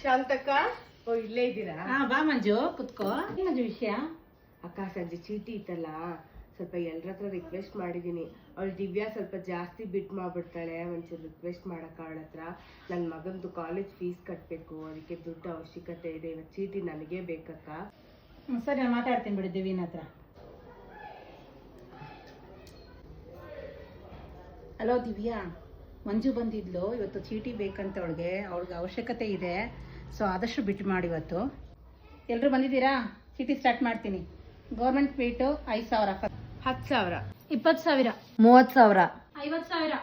ಶಾಂತಕ್ಕ, ಓ ಇಲ್ಲೇ ಇದ್ದೀರಾ? ಬಾ ಮಂಜು, ಕುತ್ಕೋ. ಮಂಜು ವಿಷಯ? ಅಕ್ಕ, ಸಂಜೆ ಚೀಟಿ ಇತ್ತಲ್ಲ, ಸ್ವಲ್ಪ ಎಲ್ಲರ ಹತ್ರ ರಿಕ್ವೆಸ್ಟ್ ಮಾಡಿದೀನಿ. ಅವಳು ದಿವ್ಯಾ ಸ್ವಲ್ಪ ಜಾಸ್ತಿ ಬಿಟ್ ಮಾಡ್ಬಿಡ್ತಾಳೆ, ಒಂಚೂರು ರಿಕ್ವೆಸ್ಟ್ ಮಾಡಕ್ಕ ಅವಳ ಹತ್ರ. ನನ್ನ ಮಗಂದು ಕಾಲೇಜ್ ಫೀಸ್ ಕಟ್ಟಬೇಕು, ಅದಕ್ಕೆ ದುಡ್ಡು ಅವಶ್ಯಕತೆ ಇದೆ. ಇವತ್ತು ಚೀಟಿ ನನಗೇ ಬೇಕಕ್ಕ. ಸರಿ, ನಾನು ಮಾತಾಡ್ತೀನಿ ಬಿಡಿ ದಿವ್ಯನ ಹತ್ರ. ಹಲೋ ದಿವ್ಯಾ, ಮಂಜು ಬಂದಿದ್ಲು, ಇವತ್ತು ಚೀಟಿ ಬೇಕಂತ ಅವಳಿಗೆ ಅವಶ್ಯಕತೆ ಇದೆ. ಸೊ ಆದಷ್ಟು ಬಿಟ್ಟು ಮಾಡಿ ಇವತ್ತು. ಎಲ್ಲರೂ ಬಂದಿದ್ದೀರಾ? ಚೀಟಿ ಸ್ಟಾರ್ಟ್ ಮಾಡ್ತೀನಿ. Government feet 5,000, 10,000, 20,000, 30,000, 50,000,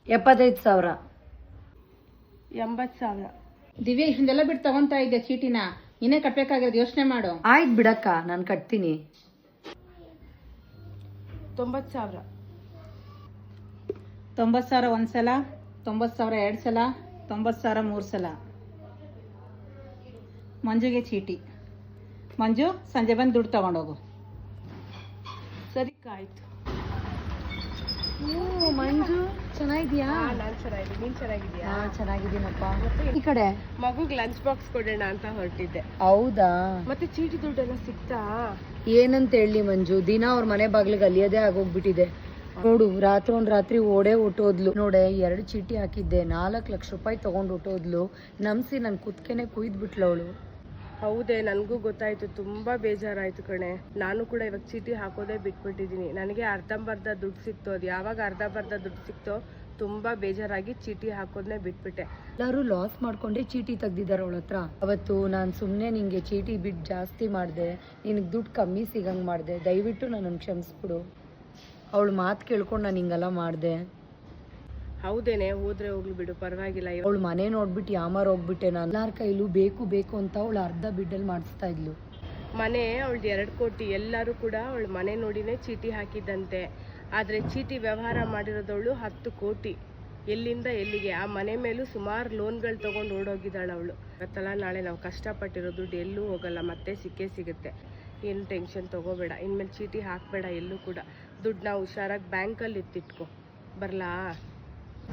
75,000, 80,000. ದಿವ್ಯಾ, ಇಷ್ಟೊಂದೆಲ್ಲ ಬಿಟ್ಟು ತಗೊಂತಾ ಇದ್ದೆ ಚೀಟಿನ, ಇನ್ನೇ ಕಟ್ಬೇಕಾಗಿರೋದು, ಯೋಚನೆ ಮಾಡು. ಆಯ್ತು ಬಿಡಕ್ಕ, ನಾನು ಕಟ್ತೀನಿ. 90,000, 90,000 ಒಂದು ಸಲ, 90,000 2 ಸಲ, 90,000 3 ಸಲ. ಮಂಜುಗೆ ಚೀಟಿ. ಮಂಜು, ಸಂಜೆ ಬಂದು ದುಡ್ಡು ತಗೊಂಡೋಗು. ಸರಿ ಆಯ್ತು. ಮಂಜು ಚೆನ್ನಾಗಿದ್ಯಾ? ನಾನ್ ಚೆನ್ನಾಗಿದ್ದೀನಿ, ನೀನ್ ಚೆನ್ನಾಗಿದ್ಯಾ? ಚೆನ್ನಾಗಿದ್ದೀನಪ್ಪ. ಈ ಕಡೆ ಮಗುಗ್ ಲಂಚ್ ಬಾಕ್ಸ್ ಕೊಡೋಣ ಅಂತ ಹೊರಟಿದ್ದೆ. ಹೌದಾ? ಮತ್ತೆ ಚೀಟಿ ದುಡ್ಡೆಲ್ಲ ಸಿಕ್ತಾ? ಏನಂತ ಹೇಳಿ ಮಂಜು, ದಿನ ಅವ್ರ ಮನೆ ಬಾಗ್ಲಿಗೆ ಅಲಿಯೋದೇ ಆಗೋಗ್ಬಿಟ್ಟಿದೆ. ನೋಡು, ರಾತ್ರಿ ಒಂದ್ ರಾತ್ರಿ ಓಡೇ ಹೊಟ್ಟೋದ್ಲು. ನೋಡೆ, 2 ಚೀಟಿ ಹಾಕಿದ್ದೆ, 4 ಲಕ್ಷ ರೂಪಾಯಿ ತಗೊಂಡು ಹೊಟ್ಟೋದ್ಲು. ನಮ್ಸಿ ನನ್ ಕುತ್ಕೆನೆ ಕುಯ್ದ್ಬಿಟ್ಲು ಅವಳು. ಹೌದೇ, ನನಗೂ ಗೊತ್ತಾಯ್ತು, ತುಂಬಾ ಬೇಜಾರಾಯ್ತು ಕಣೆ. ನಾನು ಕೂಡ ಇವಾಗ ಚೀಟಿ ಹಾಕೋದೇ ಬಿಟ್ಬಿಟ್ಟಿದೀನಿ. ನನಗೆ ಅರ್ಧಂಬರ್ಧ ದುಡ್ಡು ಸಿಕ್ತು. ಅದು ಯಾವಾಗ ಅರ್ಧಂಬರ್ಧ ದುಡ್ಡು ಸಿಕ್ತೋ ತುಂಬಾ ಬೇಜಾರಾಗಿ ಚೀಟಿ ಹಾಕೋದನ್ನೇ ಬಿಟ್ಬಿಟ್ಟೆ. ಎಲ್ಲರೂ ಲಾಸ್ ಮಾಡ್ಕೊಂಡೆ ಚೀಟಿ ತೆಗ್ದಿದ್ದಾರೆ ಅವಳ ಹತ್ರ. ಅವತ್ತು ನಾನು ಸುಮ್ಮನೆ ನಿಂಗೆ ಚೀಟಿ ಬಿಟ್ಟು ಜಾಸ್ತಿ ಮಾಡಿದೆ, ನಿನಗೆ ದುಡ್ಡು ಕಮ್ಮಿ ಸಿಗಂಗೆ ಮಾಡಿದೆ. ದಯವಿಟ್ಟು ನನ್ನನ್ನು ಕ್ಷಮಿಸ್ಬಿಡು. ಅವಳು ಮಾತು ಕೇಳ್ಕೊಂಡು ನಾನು ಹಿಂಗೆಲ್ಲ ಮಾಡಿದೆ. ಹೌದೇನೆ, ಹೋದ್ರೆ ಹೋಗ್ಲಿ ಬಿಡು, ಪರವಾಗಿಲ್ಲ. ಅವಳು ಮನೆ ನೋಡ್ಬಿಟ್ಟು ಯಾಮಾರ್ ಹೋಗ್ಬಿಟ್ಟೆ. ನಾನು ಎಲ್ಲಾರ ಕೈಲೂ ಬೇಕು ಬೇಕು ಅಂತ ಅವಳು ಅರ್ಧ ಬಿಡ್ಡಲ್ಲಿ ಮಾಡಿಸ್ತಾ ಇದ್ಲು. ಮನೆ ಅವಳ್ದು 2 ಕೋಟಿ. ಎಲ್ಲರೂ ಕೂಡ ಅವಳು ಮನೆ ನೋಡಿನೇ ಚೀಟಿ ಹಾಕಿದ್ದಂತೆ. ಆದ್ರೆ ಚೀಟಿ ವ್ಯವಹಾರ ಮಾಡಿರೋದವಳು 10 ಕೋಟಿ. ಎಲ್ಲಿಂದ ಎಲ್ಲಿಗೆ? ಆ ಮನೆ ಮೇಲೂ ಸುಮಾರು ಲೋನ್ಗಳು ತಗೊಂಡು ಓಡೋಗಿದ್ದಾಳೆ ಅವಳು. ಇವತ್ತಲ್ಲ ನಾಳೆ ನಾವು ಕಷ್ಟಪಟ್ಟಿರೋ ದುಡ್ಡು ಎಲ್ಲೂ ಹೋಗಲ್ಲ, ಮತ್ತೆ ಸಿಕ್ಕೇ ಸಿಗುತ್ತೆ. ಏನು ಟೆನ್ಷನ್ ತಗೋಬೇಡ. ಇನ್ಮೇಲೆ ಚೀಟಿ ಹಾಕಬೇಡ ಎಲ್ಲೂ ಕೂಡ. ದುಡ್ಡನ್ನ ಹುಷಾರಾಗಿ ಬ್ಯಾಂಕಲ್ಲಿ ಎತ್ತಿಟ್ಕೊ. ಬರ್ಲಾ?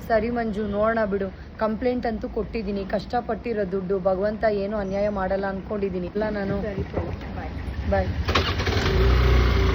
ಸರಿ ಮಂಜು, ನೋಡೋಣ ಬಿಡು. ಕಂಪ್ಲೇಂಟ್ ಅಂತೂ ಕೊಟ್ಟಿದ್ದೀನಿ. ಕಷ್ಟಪಟ್ಟಿರೋ ದುಡ್ಡು ಭಗವಂತ ಏನು ಅನ್ಯಾಯ ಮಾಡಲ್ಲ ಅನ್ಕೊಂಡಿದ್ದೀನಿ. ಇಲ್ಲ ನಾನು. ಸರಿ, ಬಾಯ್. ಬಾಯ್.